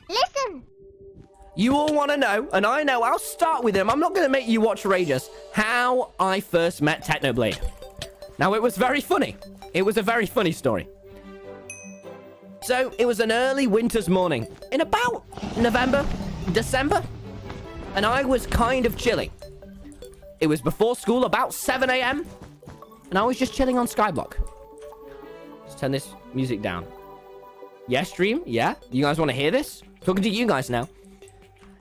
Listen. You all want to know, and I know, I'll start with him. I'm not going to make you watch Rages. How I first met Technoblade. Now, it was very funny. It was a very funny story. So, it was an early winter's morning in about November, December. And I was kind of chilling. It was before school, about 7 a.m. And I was just chilling on Skyblock. Let's turn this music down. Yeah, stream? Yeah? You guys want to hear this? Talking to you guys now.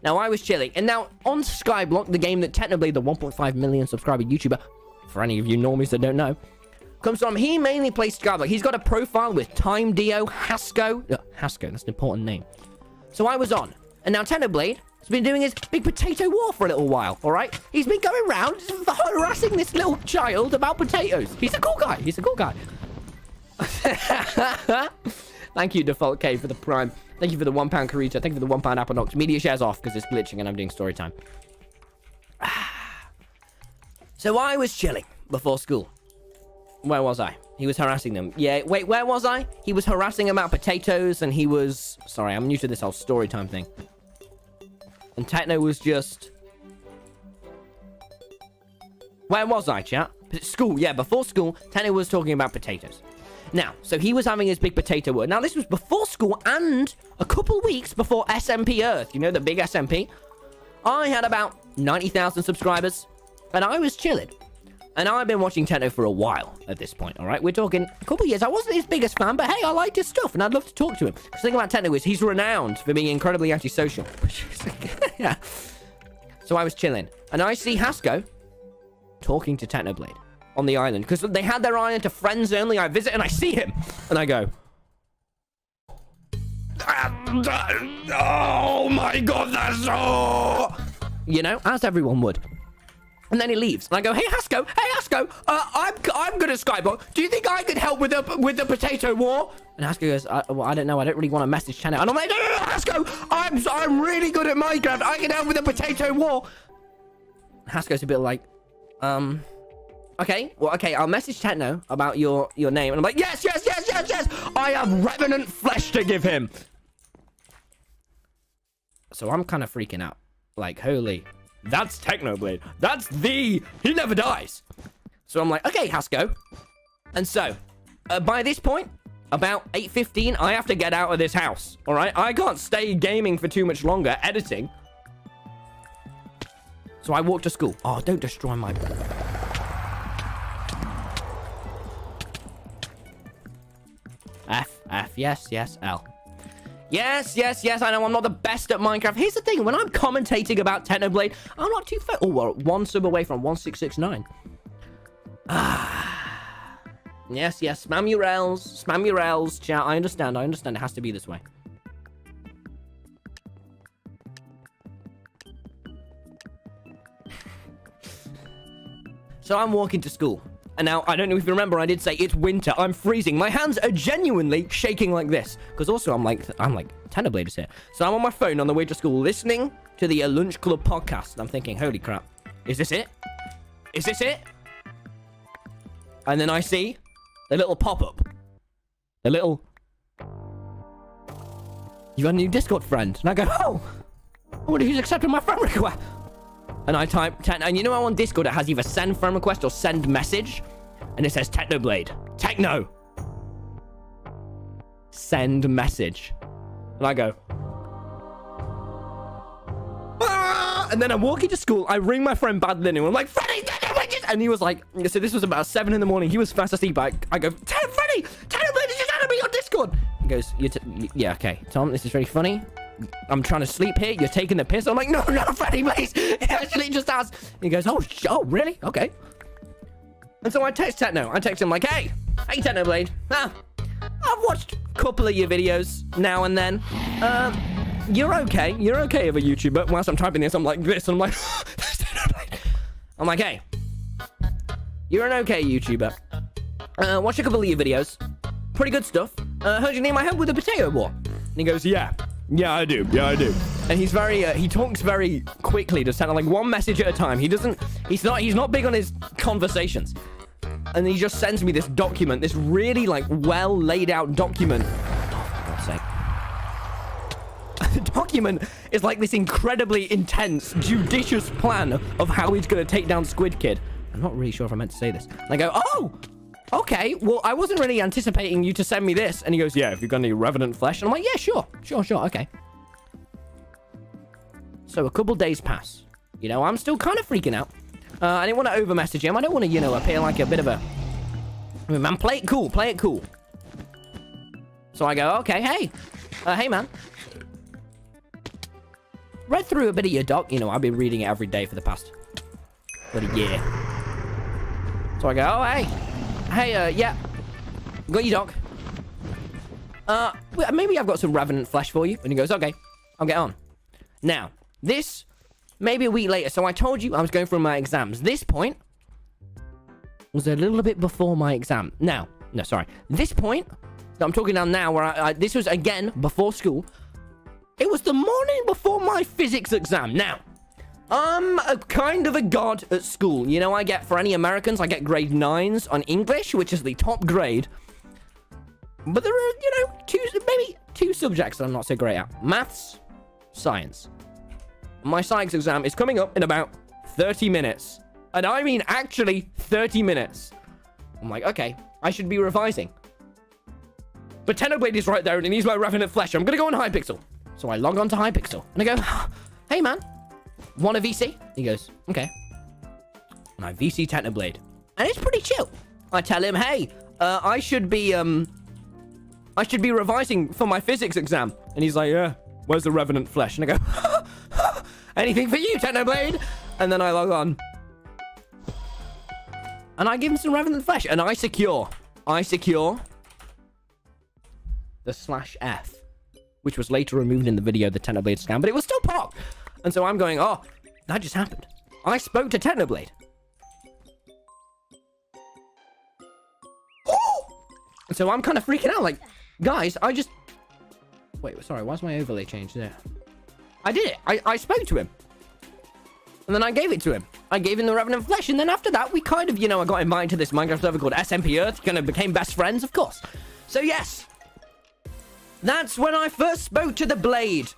Now, I was chilling. And now, on Skyblock, the game that Technoblade, the 1.5 million subscriber YouTuber, for any of you normies that don't know, comes from, he mainly plays Skyblock. He's got a profile with Time Dio, Hasko. Hasko, that's an important name. So I was on. And now Technoblade has been doing his big potato war for a little while, all right? He's been going around harassing this little child about potatoes. He's a cool guy. He's a cool guy. Thank you, Default K, for the Prime. Thank you for the £1 Carita. Thank you for the £1 Apponox. Media shares off because it's glitching and I'm doing story time. So I was chilling before school. Where was I? He was harassing them. Yeah, wait, where was I? He was harassing about potatoes and he was... Sorry, I'm new to this whole story time thing. And Techno was just... Where was I, chat? School, yeah, before school, Techno was talking about potatoes. Now, so he was having his big potato war. Now, this was before school and a couple weeks before SMP Earth. You know, the big SMP? I had about 90,000 subscribers, and I was chilling. And I've been watching Techno for a while at this point, all right? We're talking a couple of years. I wasn't his biggest fan, but hey, I liked his stuff, and I'd love to talk to him. Because the thing about Techno is he's renowned for being incredibly antisocial. Yeah. So I was chilling, and I see Hasko talking to Technoblade on the island, because they had their island to friends only. I visit and I see him, and I go, oh my god, that's so... You know, as everyone would. And then he leaves, and I go, hey Hasko, I'm good at Skyblock. Do you think I could help with the potato war? And Hasko goes, well, I don't know. I don't really want to message Channel. And I'm like, no, Hasko, I'm really good at Minecraft. I can help with the potato war. And Hasko's a bit like, okay, well, okay, I'll message Techno about your name. And I'm like, yes. I have revenant flesh to give him. So I'm kind of freaking out. Like, holy, that's Technoblade. He never dies. So I'm like, okay, Hasko. And so, by this point, about 8:15, I have to get out of this house. All right? I can't stay gaming for too much longer, editing. So I walk to school. Oh, don't destroy my... F, yes, L. Yes, I know I'm not the best at Minecraft. Here's the thing, when I'm commentating about Technoblade, I'm not too far. Oh, we're one sub away from 1669. Yes, spam your L's, chat. I understand, it has to be this way. So I'm walking to school. And now, I don't know if you remember, I did say it's winter. I'm freezing. My hands are genuinely shaking like this. Because also, I'm like, Technoblade is here. So I'm on my phone on the way to school listening to the Lunch Club podcast. And I'm thinking, holy crap. Is this it? And then I see the little pop-up. The little... You got a new Discord friend. And I go, oh! I wonder who's accepted my friend request. And I type, and you know how on Discord it has either send friend request or send message? And it says Technoblade. Techno! Send message. And I go... Ah! And then I'm walking to school, I ring my friend Badlin, and I'm like, Freddy, Technoblade! And he was like, so this was about 7 in the morning, he was fast asleep, I go, Freddy, Technoblade is just added me on Discord! He goes, yeah, okay, Tom, this is very funny. I'm trying to sleep here. You're taking the piss. I'm like, no, Freddy, please. He actually just asked. He goes, oh, really? Okay. And so I text Techno. I text him like, hey, Technoblade. I've watched a couple of your videos now and then. You're okay. You're okay of a YouTuber. Whilst I'm typing this, I'm like this. And I'm like, I'm like, hey, you're an okay YouTuber. Watch a couple of your videos. Pretty good stuff. Heard you need my help with the potato war. And he goes, yeah, I do. And he's very, he talks very quickly, just kind of like one message at a time. He's not big on his conversations. And he just sends me this document, this really like well laid out document. Oh, for God's the document is like this incredibly intense, judicious plan of how he's going to take down Squid Kid. I'm not really sure if I meant to say this. And I go, oh, okay. Well, I wasn't really anticipating you to send me this. And he goes, yeah, if you've got any revenant flesh. And I'm like, yeah, sure. Okay. So a couple days pass. You know, I'm still kind of freaking out. I didn't want to over-message him. I don't want to, you know, appear like a bit of a... I mean, man, play it cool. So I go, okay, hey, man. Read through a bit of your doc. You know, I've been reading it every day for the past... a year. So I go, oh, hey, yeah. Got your doc. Maybe I've got some revenant flesh for you. And he goes, okay, I'll get on. Now, this... maybe a week later. So I told you I was going through my exams. This point was a little bit before my exam. This point that I'm talking about now, where this was again before school. It was the morning before my physics exam. Now, I'm a kind of a god at school. You know, I get, for any Americans, I get grade 9s on English, which is the top grade. But there are, you know, maybe two subjects that I'm not so great at. Maths, science. My science exam is coming up in about 30 minutes. And I mean actually 30 minutes. I'm like, okay, I should be revising. But Technoblade is right there and it needs my revenant flesh. I'm going to go on Hypixel. So I log on to Hypixel. And I go, hey man, want a VC? He goes, okay. And I VC Technoblade. And it's pretty chill. I tell him, hey, I should be revising for my physics exam. And he's like, yeah, where's the revenant flesh? And I go, anything for you, Technoblade? And then I log on. And I give him some revenant flesh. And I secure the /F, which was later removed in the video, the Technoblade scam, but it was still part. And so I'm going, oh, that just happened. I spoke to Technoblade. Oh! And so I'm kind of freaking out, like, guys, wait, sorry, why's my overlay changed there? I did it. I spoke to him. And then I gave it to him. I gave him the revenant flesh. And then after that, we kind of, you know, I got invited to this Minecraft server called SMP Earth. Kind of became best friends, of course. So yes, that's when I first spoke to the Blade.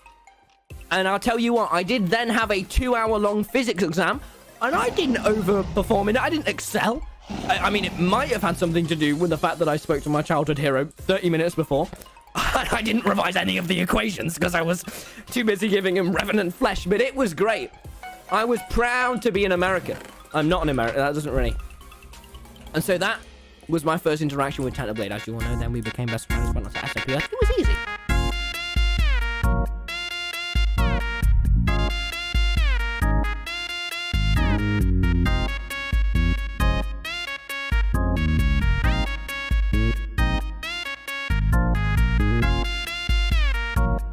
And I'll tell you what, I did then have a 2-hour-long physics exam. And I didn't overperform in it. I didn't excel. I mean, it might have had something to do with the fact that I spoke to my childhood hero 30 minutes before. I didn't revise any of the equations because I was too busy giving him revenant flesh. But it was great. I was proud to be an American. I'm not an American. That doesn't really... And so that was my first interaction with Technoblade. As you all know, then we became best friends when I was at SMP. It was easy.